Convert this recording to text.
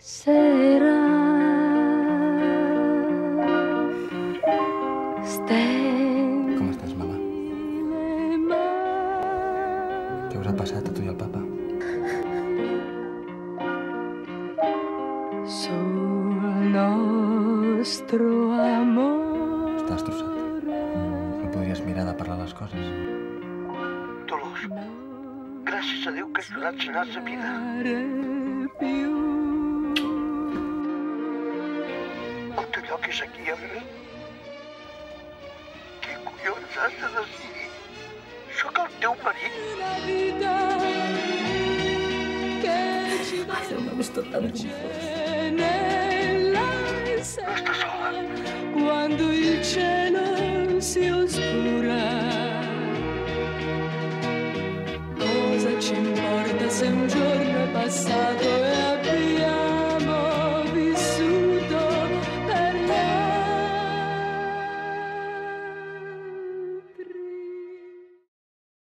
sera. Com estàs, mama? Què us ha passat a tu i al papa? Sul nostro amor. Estàs destrossat. No podries mirar de parlar les coses. Dolors, gràcies a Déu que has donat sanar sa vida. El teu lloc és aquí, Ebre. Què collons has de decidir? Sóc el teu marit. Ai, Déu meu, és tot tan confús. No estàs sola. Quando il cielo si oscura, cosa ci importa se un giorno è passato?